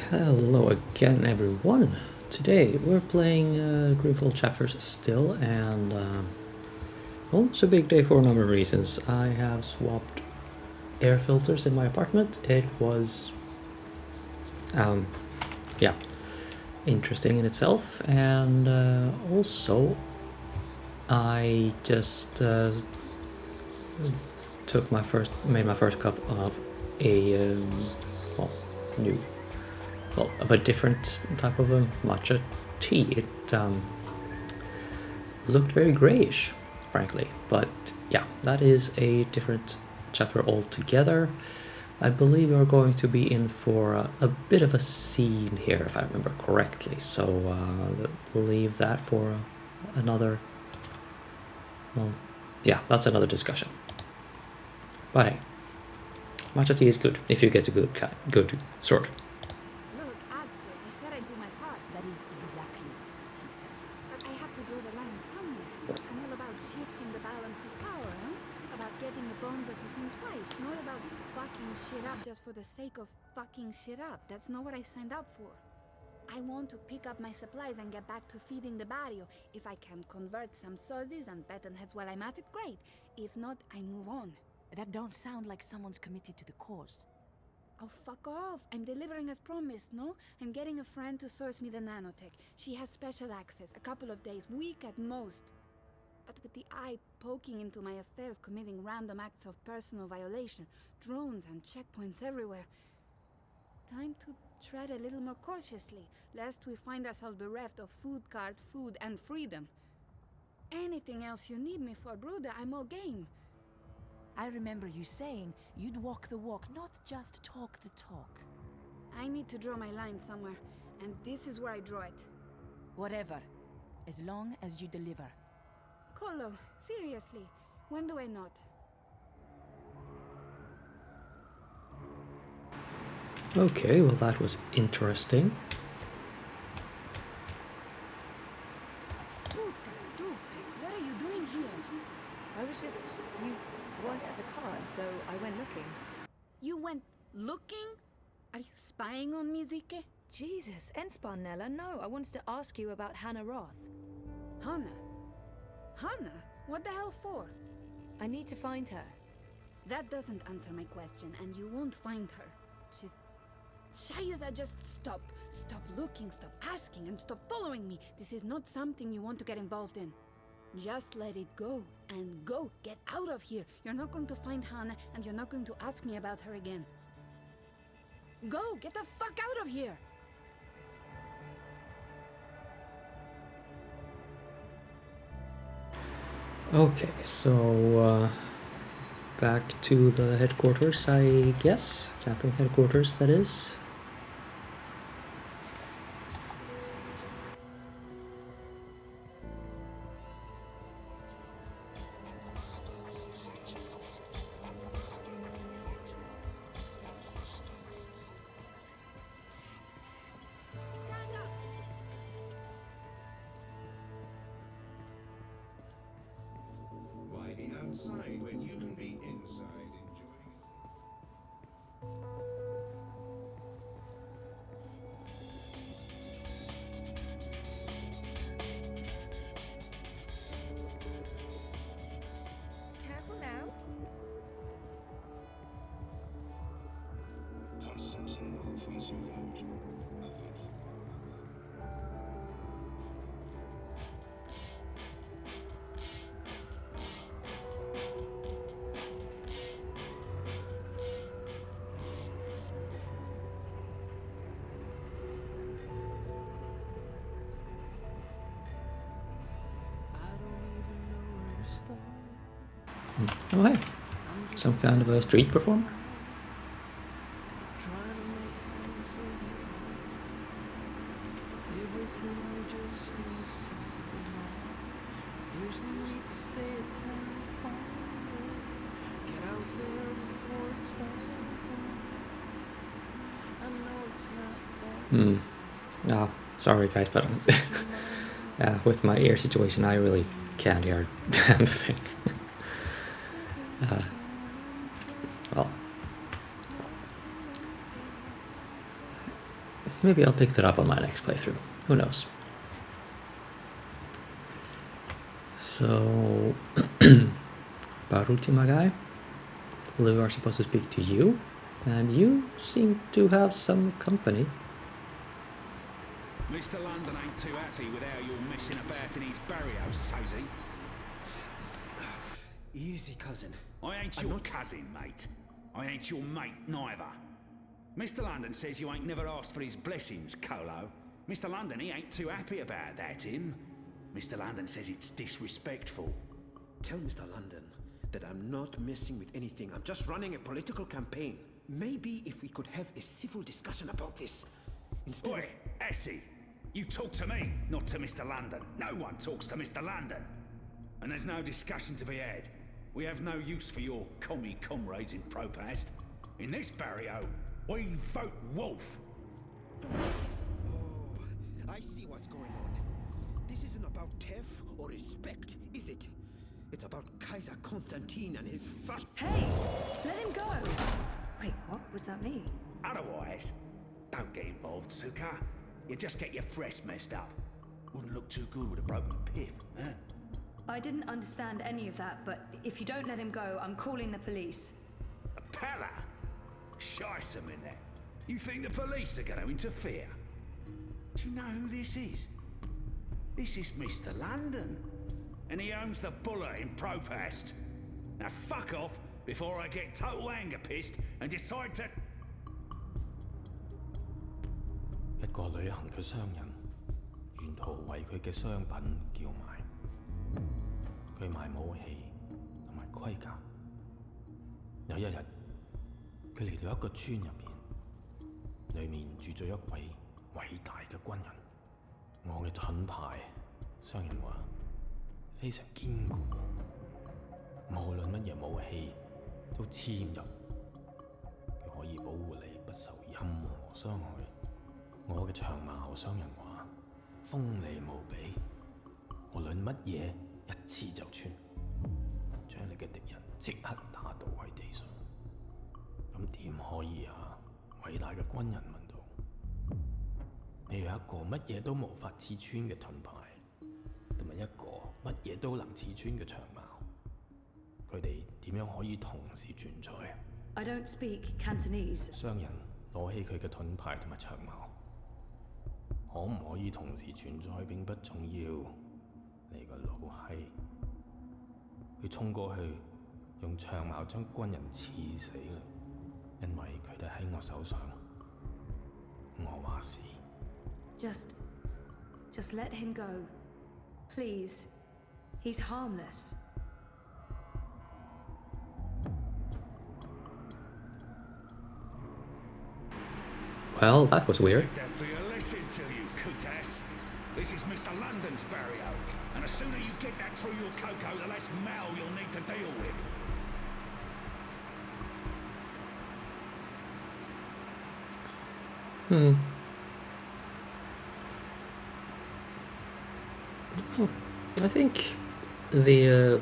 Hello again, everyone. Today we're playing Greenfield Chapters still, and well, it's a big day for a number of reasons. I have swapped air filters in my apartment. It was, yeah, interesting in itself, and also I just made my first cup of a new. Well, of a different type of a matcha tea. It looked very greyish, frankly. But yeah, that is a different chapter altogether. I believe we're going to be in for a bit of a scene here, if I remember correctly. So leave that for another. Well, yeah, that's another discussion. But hey, matcha tea is good if you get a good sort. Just for the sake of fucking shit up. That's not what I signed up for. I want to pick up my supplies and get back to feeding the barrio. If I can convert some sozzies and bettonheads while I'm at it, great. If not, I move on. That don't sound like someone's committed to the cause. Oh, fuck off. I'm delivering as promised, no? I'm getting a friend to source me the nanotech. She has special access, a couple of days, week at most. But with the eye poking into my affairs, committing random acts of personal violation, drones and checkpoints everywhere. Time to tread a little more cautiously, lest we find ourselves bereft of food card, food, and freedom. Anything else you need me for, Bruder, I'm all game. I remember you saying you'd walk the walk, not just talk the talk. I need to draw my line somewhere, and this is where I draw it. Whatever, as long as you deliver. Colo, seriously, when do I not? Okay, well that was interesting. What are you doing here? I was just... you weren't at the card, so I went looking. You went looking? Are you spying on me, Zike? Jesus, Finding Nela, no, I wanted to ask you about Hannah Roth. Hannah? Hannah? What the hell for? I need to find her. That doesn't answer my question, and you won't find her. She's... Shayaza, just stop. Stop looking, stop asking, and stop following me. This is not something you want to get involved in. Just let it go, and go. Get out of here. You're not going to find Hannah, and you're not going to ask me about her again. Go! Get the fuck out of here! Okay, so back to the headquarters, I guess. Camping headquarters, that is. Outside when you can be inside enjoying Careful now. Constantine Wolf once you vote. Oh hey, some kind of a street performer? Oh, sorry guys, but with my ear situation I really can't hear a damn thing. Well, Maybe I'll pick that up on my next playthrough. Who knows? So, Baruti, my guy, we are supposed to speak to you, and you seem to have some company. Mr. London ain't too happy with how you're messing about in his barrios, Tazy. Easy, cousin. I ain't your cousin, mate. I ain't your mate, neither. Mr. London says you ain't never asked for his blessings, Colo. Mr. London, he ain't too happy about that, him. Mr. London says it's disrespectful. Tell Mr. London that I'm not messing with anything. I'm just running a political campaign. Maybe if we could have a civil discussion about this instead Oi, Essie, you talk to me, not to Mr. London. No one talks to Mr. London. And there's no discussion to be had. We have no use for your commie comrades in Propast. In this barrio, we vote wolf. Oh, I see what's going on. This isn't about Tef or respect, is it? It's about Kaiser Constantine and his fast. Hey, let him go. Wait, what? Was that me? Otherwise, don't get involved, Suka. You just get your fresh messed up. Wouldn't look too good with a broken piff, huh? I didn't understand any of that, but if you don't let him go, I'm calling the police. A pala? Shice 'em in there. You think the police are going to interfere? Do you know who this is? This is Mr. London. And he owns the bullet in Propast. Now fuck off before I get total anger pissed and decide to... 一個旅行嘅商人，沿途為佢嘅商品叫賣。佢賣武器同埋盔甲。有一日，佢嚟到一個村入邊，裡面住咗一位偉大嘅軍人。我嘅盾牌，商人話非常堅固，無論乜嘢武器都黐唔入，佢可以保護你不受任何傷害。我嘅長矛，商人話鋒利無比，無論乜嘢一刺就穿，將你嘅敵人即刻打倒喺地上。咁點可以啊？偉大嘅軍人問道：你有一個乜嘢都無法刺穿嘅盾牌，同埋一個乜嘢都能刺穿嘅長矛，佢哋點樣可以同時存在？I don't speak Cantonese。商人攞起佢嘅盾牌同埋長矛。可唔可以同時存在並不重要，你個老閪！佢衝過去，用長矛將軍人刺死啦，因為佢哋喺我手上。我話事。Just let him go, please. He's harmless. Well, that was weird. That'd be a lesson to you, Kutas. This is Mr. London's barrio, and the sooner you get that through your cocoa, the less mal you'll need to deal with. Oh, I think the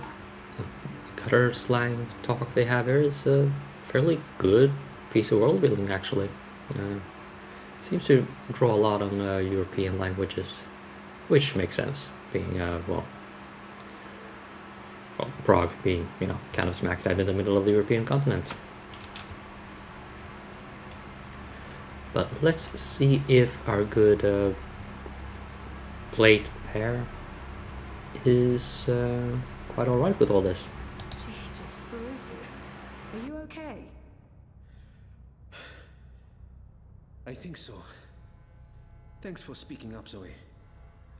gutter slang talk they have here is a fairly good piece of world building, actually. Seems to draw a lot on European languages, which makes sense, being, well, Prague being, kind of smack dab in the middle of the European continent. But let's see if our good plate pair is quite alright with all this. Jesus, Baruti. Are you okay? I think so. Thanks for speaking up, Zoe.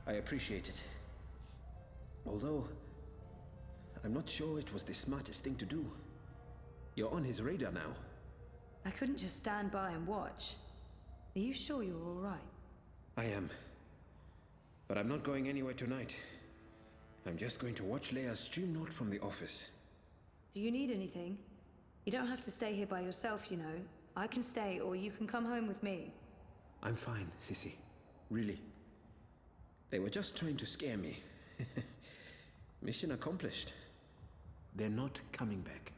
I appreciate it. Although, I'm not sure it was the smartest thing to do. You're on his radar now. I couldn't just stand by and watch. Are you sure you're all right? I am. But I'm not going anywhere tonight. I'm just going to watch Leia's stream note from the office. Do you need anything? You don't have to stay here by yourself, you know. I can stay, or you can come home with me. I'm fine, Sissy. Really. They were just trying to scare me. Mission accomplished. They're not coming back.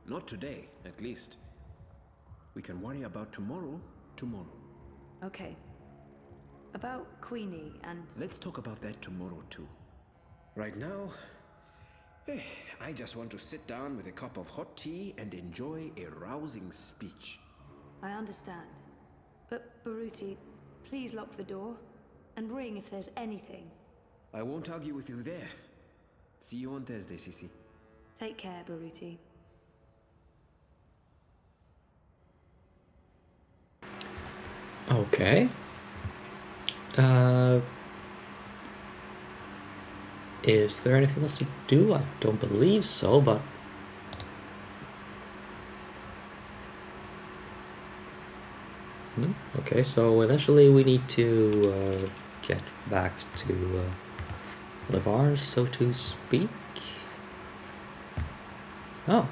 Not today, at least. We can worry about tomorrow. Okay. About Queenie and... Let's talk about that tomorrow too. Right now, I just want to sit down with a cup of hot tea and enjoy a rousing speech. I understand. But, Baruti, please lock the door and ring if there's anything. I won't argue with you there. See you on Thursday, Sissy. Take care, Baruti. Okay. Is there anything else to do? I don't believe so, but... Okay, so eventually we need to get back to the bar, so to speak. Oh.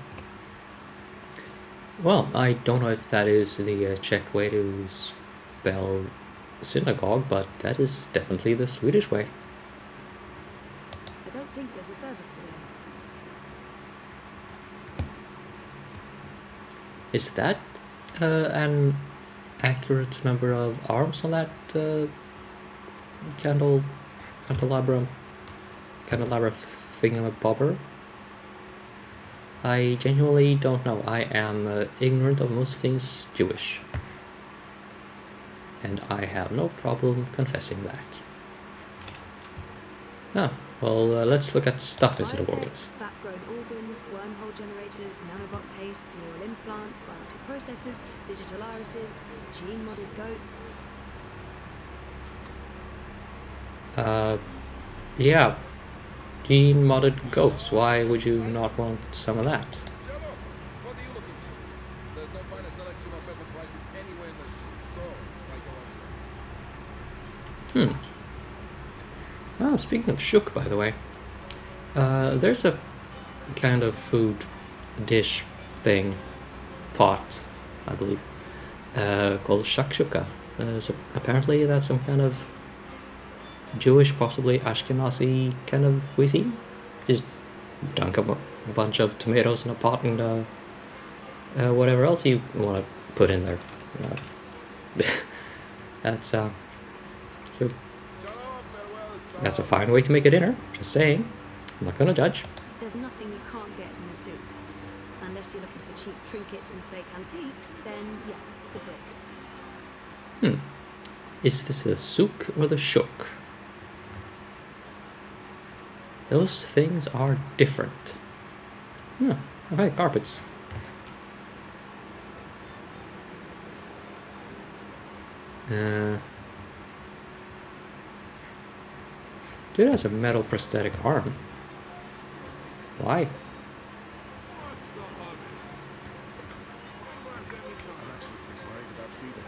Well, I don't know if that is the Czech way to spell synagogue, but that is definitely the Swedish way. I don't think there's a service to this. Is that an accurate number of arms on that candelabra thingamabobber? I genuinely don't know. I am ignorant of most things Jewish. And I have no problem confessing that. Ah, well, let's look at stuff instead of organs. Fat-grown organs, wormhole generators, nanobot paste, neural implants, biotic processors, digital irises, gene-modded goats. Yeah. Gene-modded goats. Why would you not want some of that? What are you looking for? There's no finer selection of better prices anywhere in the ship, so why go elsewhere? Oh, speaking of shuk, by the way, there's a kind of food dish thing, pot, I believe, called shakshuka. So apparently that's some kind of Jewish, possibly Ashkenazi kind of cuisine. Just dunk a bunch of tomatoes in a pot and whatever else you want to put in there. That's so that's a fine way to make a dinner. Just saying. I'm not gonna judge. There's nothing you can't get in the souks. Unless you're looking for cheap trinkets and fake antiques, then yeah, the bricks. Is this the souk or the shuk? Those things are different. Oh, okay, carpets. Dude has a metal prosthetic arm. Why? I'm actually worried about Frida.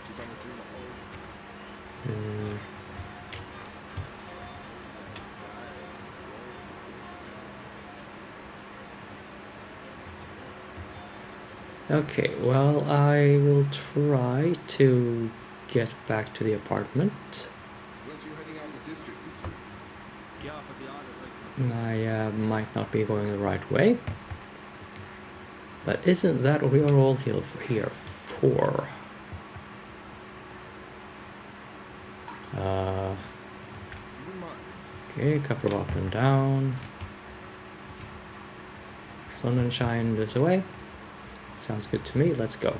She's on the dream of old. Okay, well, I will try to get back to the apartment. Weren't you heading out to district this week? I might not be going the right way. But isn't that what we are all here for? Okay, a couple up and down. Sun and shine this away. Sounds good to me. Let's go.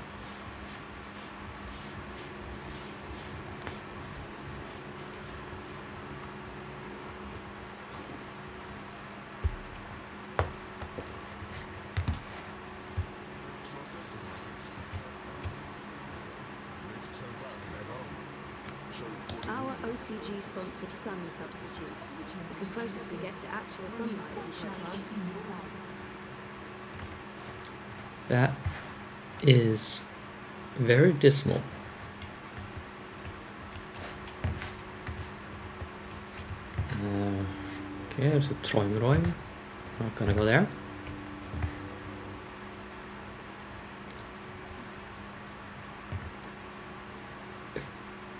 Our OCG-sponsored sun substitute is the closest we get to actual sunlight in Shepard. That is very dismal. Okay, there's a Träumräum. Not gonna go there.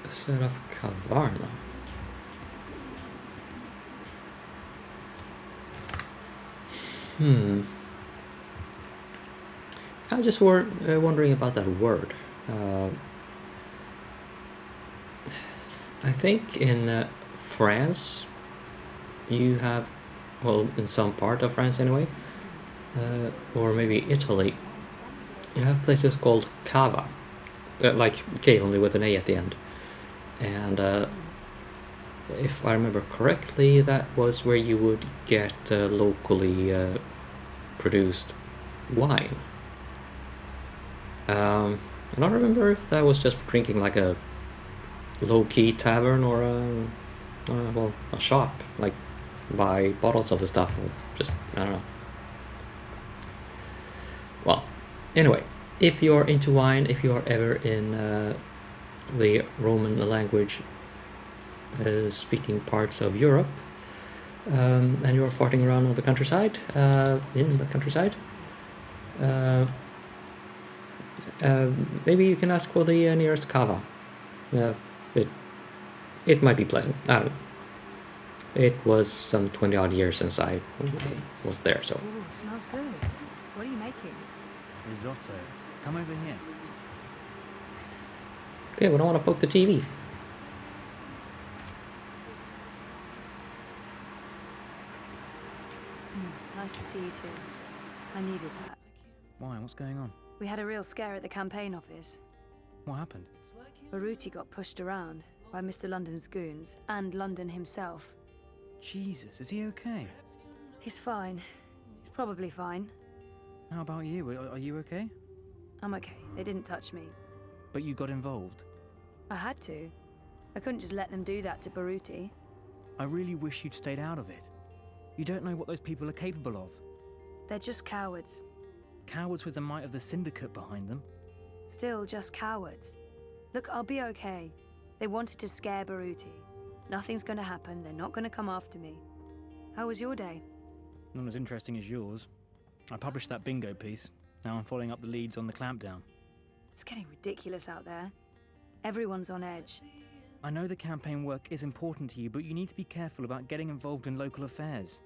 A set of Kavarna. I'm just wondering about that word. I think in France, you have, well, in some part of France anyway, or maybe Italy, you have places called cava, like K only with an A at the end. And if I remember correctly, that was where you would get locally produced wine. I don't remember if that was just for drinking, like a low-key tavern, or a shop, like buy bottles of the stuff, or just, I don't know. Well, anyway, if you're into wine, if you are ever in the Roman language speaking parts of Europe, and you're farting around on the countryside, in the countryside, maybe you can ask for the nearest cava. It might be pleasant. I don't know. It was some 20 odd years since I was there, so. Ooh, smells good. What are you making? Risotto. Come over here. Okay, we don't want to poke the TV. Nice to see you too. I needed that. Why? What's going on? We had a real scare at the campaign office. What happened? Baruti got pushed around by Mr. London's goons and London himself. Jesus, is he okay? He's fine. He's probably fine. How about you? Are you okay? I'm okay. They didn't touch me. But you got involved. I had to. I couldn't just let them do that to Baruti. I really wish you'd stayed out of it. You don't know what those people are capable of. They're just cowards. Cowards with the might of the Syndicate behind them. Still just cowards. Look, I'll be okay. They wanted to scare Baruti. Nothing's gonna happen. They're not gonna come after me. How was your day? Not as interesting as yours. I published that bingo piece. Now I'm following up the leads on the clampdown. It's getting ridiculous out there. Everyone's on edge. I know the campaign work is important to you, but you need to be careful about getting involved in local affairs.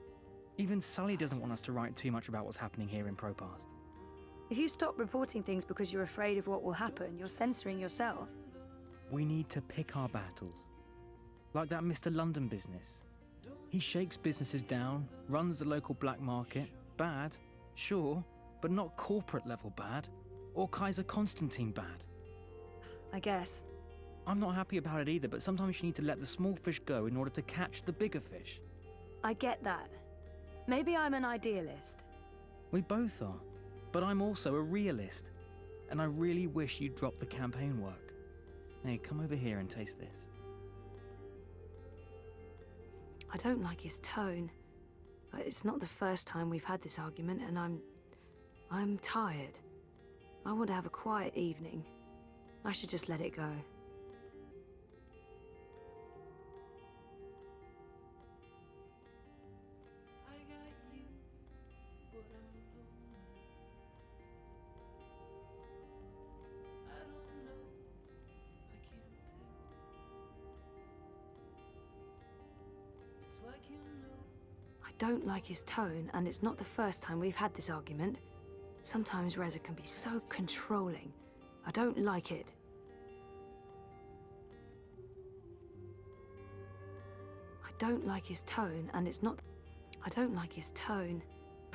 Even Sully doesn't want us to write too much about what's happening here in Propast. If you stop reporting things because you're afraid of what will happen, you're censoring yourself. We need to pick our battles. Like that Mr. London business. He shakes businesses down, runs the local black market. Bad, sure, but not corporate level bad. Or Kaiser Constantine bad. I guess. I'm not happy about it either, but sometimes you need to let the small fish go in order to catch the bigger fish. I get that. Maybe I'm an idealist. We both are. But I'm also a realist. And I really wish you'd drop the campaign work. Hey, come over here and taste this. I don't like his tone. But it's not the first time we've had this argument, and I'm tired. I want to have a quiet evening. I should just let it go. I don't like his tone, and it's not the first time we've had this argument. Sometimes Reza can be so controlling. I don't like it. I don't like his tone, and it's not... I don't like his tone.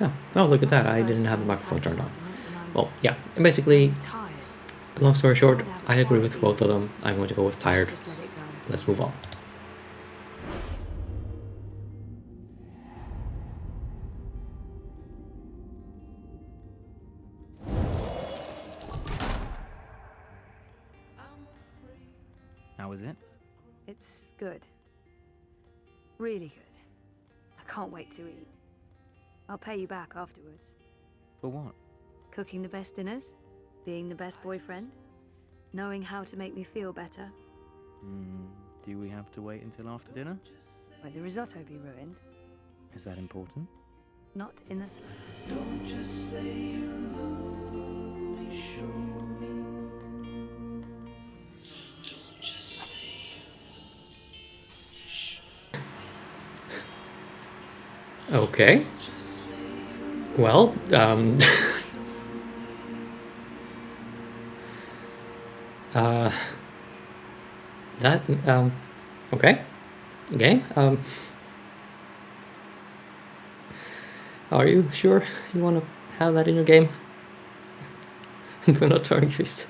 Oh, look at that. I didn't have the microphone turned on. Well, yeah. And basically, long story short, I agree with both of them. I'm going to go with tired. Let's move on. How is it? It's good. Really good. I can't wait to eat. I'll pay you back afterwards. For what? Cooking the best dinners, being the best boyfriend, knowing how to make me feel better. Do we have to wait until after dinner? Won't the risotto be ruined? Is that important? Not in the slightest. Don't just say you love me, show me. Don't just say Okay. Well, that Okay. Game. Are you sure you want to have that in your game? Gunnar Törnqvist.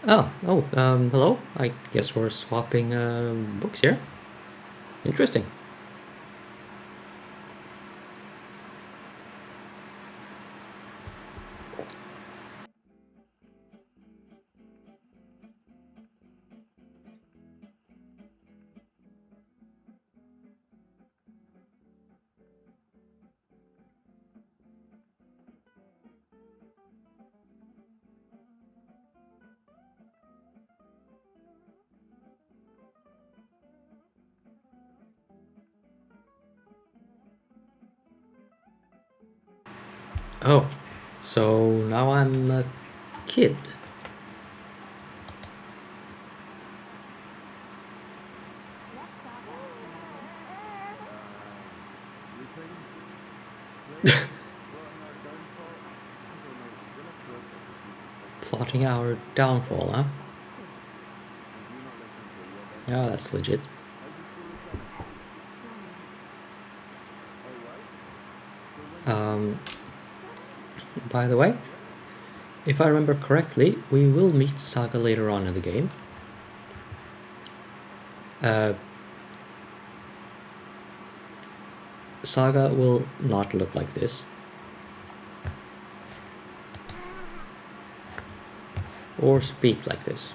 Oh, hello. I guess we're swapping books here. Interesting. Oh, so now I'm a kid. Plotting our downfall, huh? Yeah, that's legit. By the way, if I remember correctly, we will meet Saga later on in the game. Saga will not look like this. Or speak like this.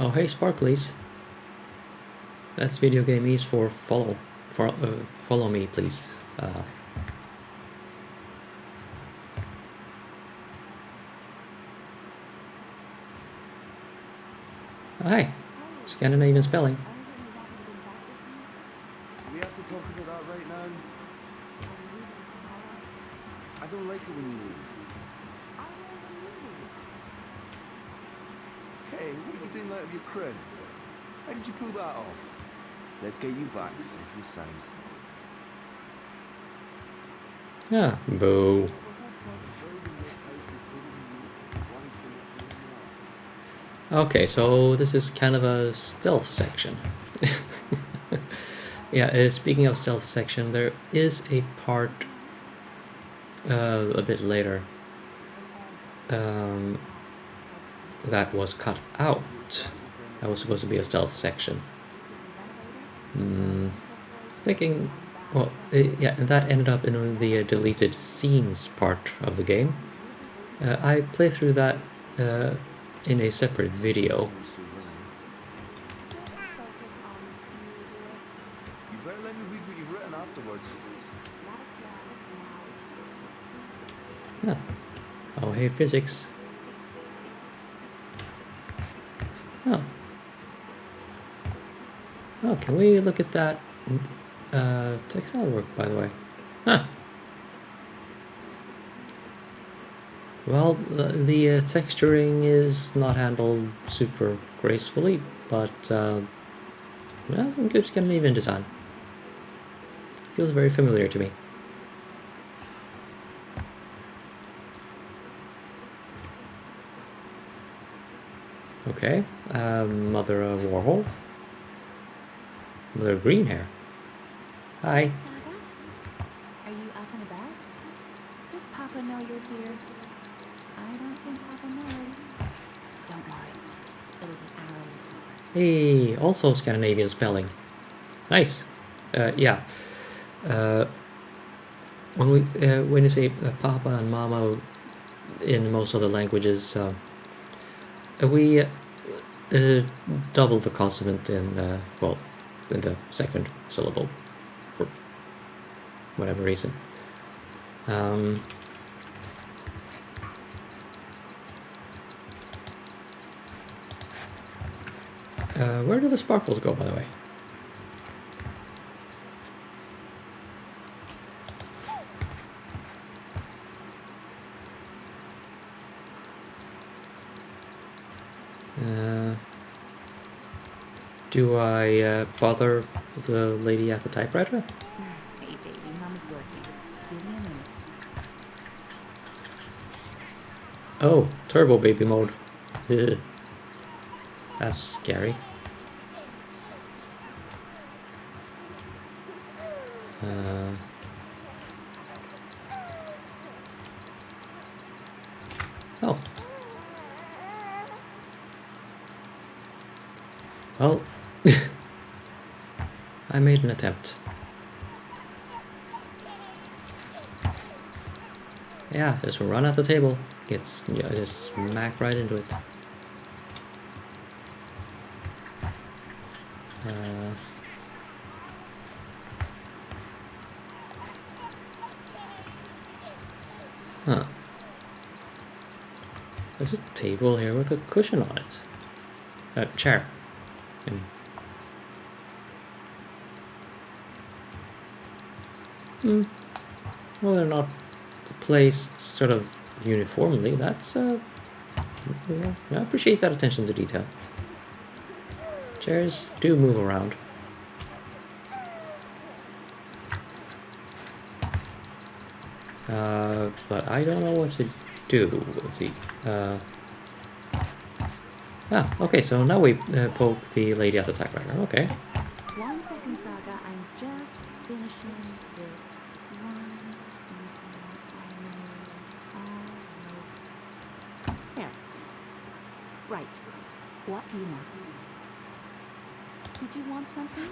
Oh, hey, Sparklies. That's video game is for follow me, please. Hi, Scandinavian spelling. We have to talk about that right now. I don't like it when you leave. Hey, what are you doing out of your crib? How did you pull that off? Let's get you back, safe and sound. Ah, boo. Okay, so this is kind of a stealth section. Yeah, speaking of stealth section, there is a part a bit later that was cut out. That was supposed to be a stealth section. Thinking, well, yeah, and that ended up in the deleted scenes part of the game. I played through that in a separate video. You better let me read what you've written afterwards. Yeah. Oh, hey, physics. Oh. Oh, can we look at that textile work, by the way? Huh. Well, the texturing is not handled super gracefully, but well, some good Scandinavian design. Feels very familiar to me. Okay, Mother Warhol. Mother Green Hair. Hi. Saga? Are you up and about? Does Papa know you're here? I don't think Papa knows. Don't worry. It'll be hours. Hey, also Scandinavian spelling. Nice. Yeah. When you say Papa and Mama in most other languages, we double the consonant in well, in the second syllable for whatever reason. Where do the sparkles go, by the way? Do I bother the lady at the typewriter? Hey, baby, Mama's working. Give me a minute. Oh, turbo baby mode. Ugh. That's scary. Oh. Well, I made an attempt. Yeah, just run at the table. Gets, you know, just smack right into it. Huh. There's a table here with a cushion on it. A chair. I mean. Well, they're not placed sort of uniformly. That's, yeah, I appreciate that attention to detail. Chairs do move around. But I don't know what to do. Let's see. Okay, so now we poke the lady at the typewriter. Okay. 1 second, Saga. I'm just finishing this one sentence almost. There. Right. What do you want? Did you want something?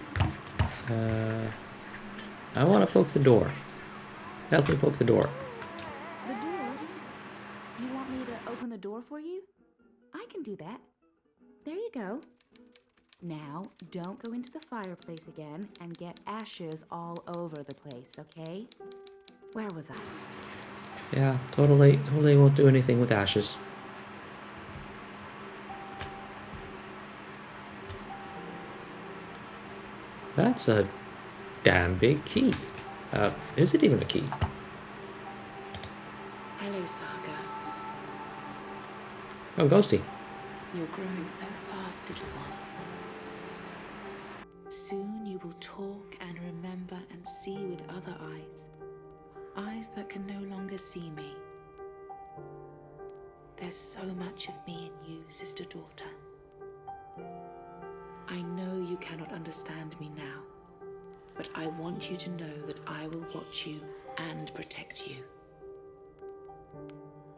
I want to poke the door. Help me poke the door. The door? You want me to open the door for you? I can do that. There you go. Now, don't go into the fireplace again and get ashes all over the place, okay? Where was I? Yeah, totally won't do anything with ashes. That's a damn big key. Is it even a key? Hello, Saga. Oh, Ghosty. You're growing so fast, little one. Soon you will talk and remember and see with other eyes. Eyes that can no longer see me. There's so much of me in you, sister-daughter. I know you cannot understand me now, but I want you to know that I will watch you and protect you.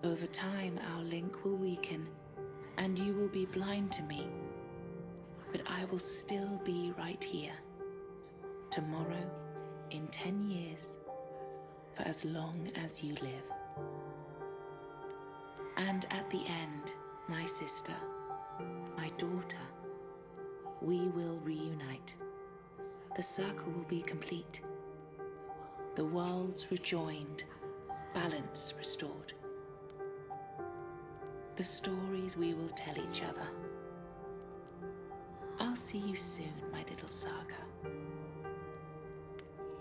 Over time, our link will weaken, and you will be blind to me. But I will still be right here. Tomorrow, in 10 years, for as long as you live. And at the end, my sister, my daughter, we will reunite. The circle will be complete. The worlds rejoined, balance restored. The stories we will tell each other. I'll see you soon, my little Saga.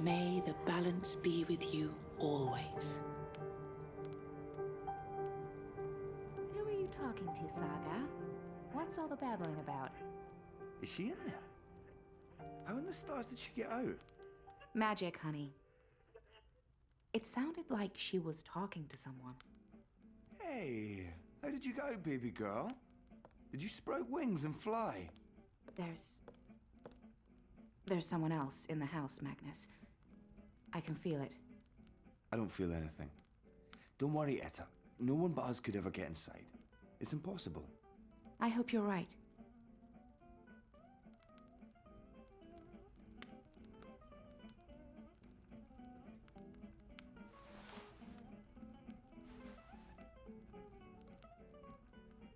May the balance be with you always. Who are you talking to, Saga? What's all the babbling about? Is she in there? How in the stars did she get out? Magic, honey. It sounded like she was talking to someone. Hey, how did you get out, baby girl? Did you sprout wings and fly? There's someone else in the house, Magnus. I can feel it. I don't feel anything. Don't worry, Etta. No one but us could ever get inside. It's impossible. I hope you're right.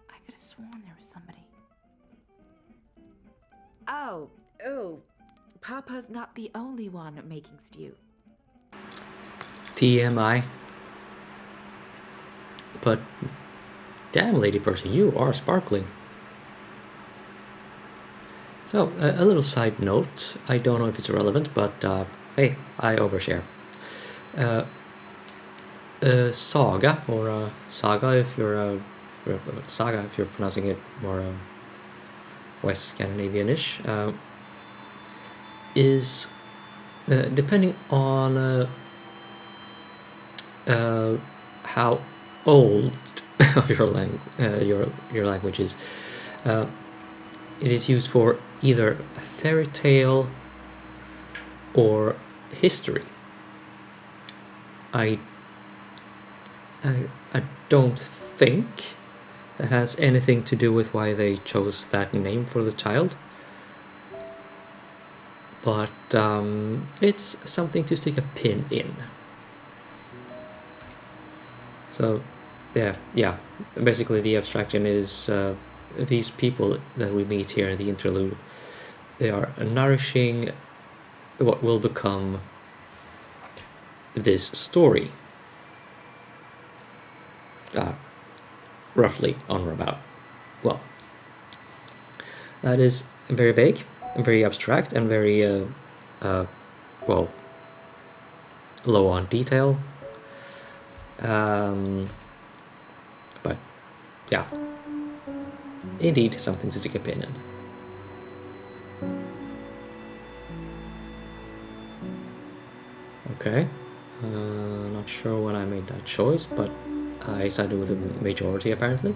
I could have sworn there was somebody. Oh, Papa's not the only one making stew. TMI. But damn, lady person, you are sparkling. So, a little side note. I don't know if it's relevant, but hey, I overshare. Saga, or saga if you're saga if you're pronouncing it more West Scandinavian-ish, is depending on how old of your language is. It is used for either fairy tale or history. I don't think that has anything to do with why they chose that name for the child, but it's something to stick a pin in. So yeah, basically the abstraction is these people that we meet here in the interlude, they are nourishing what will become this story, roughly on or about. Well, that is very vague, very abstract, and very well, low on detail. But yeah, indeed something to stick a pin in. Okay, not sure when I made that choice, but I sided with the majority apparently.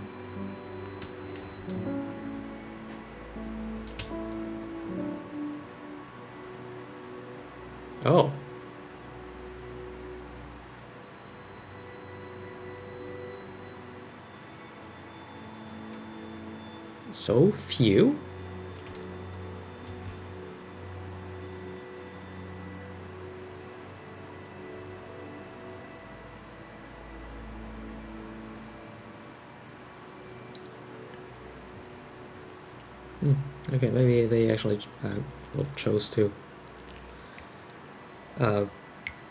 Oh. So few? Okay, maybe they actually chose to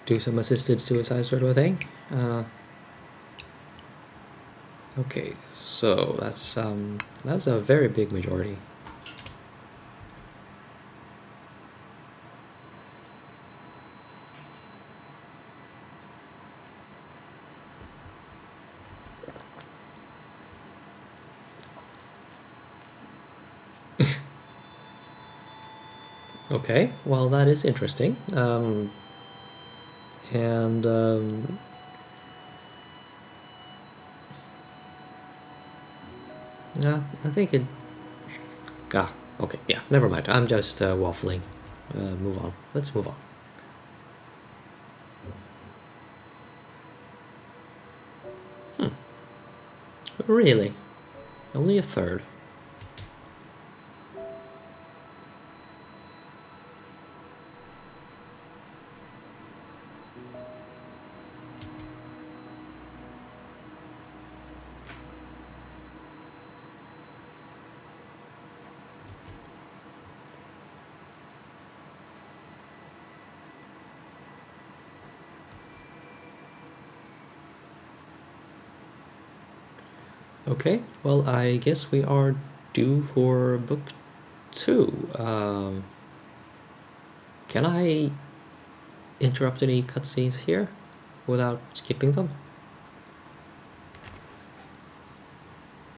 do some assisted suicide sort of a thing. Okay, so that's a very big majority. Okay, well that is interesting. Yeah, I think it... okay, yeah, never mind. I'm just waffling. Move on. Let's move on. Really? Only a third? Okay, well, I guess we are due for book 2. Can I interrupt any cutscenes here without skipping them?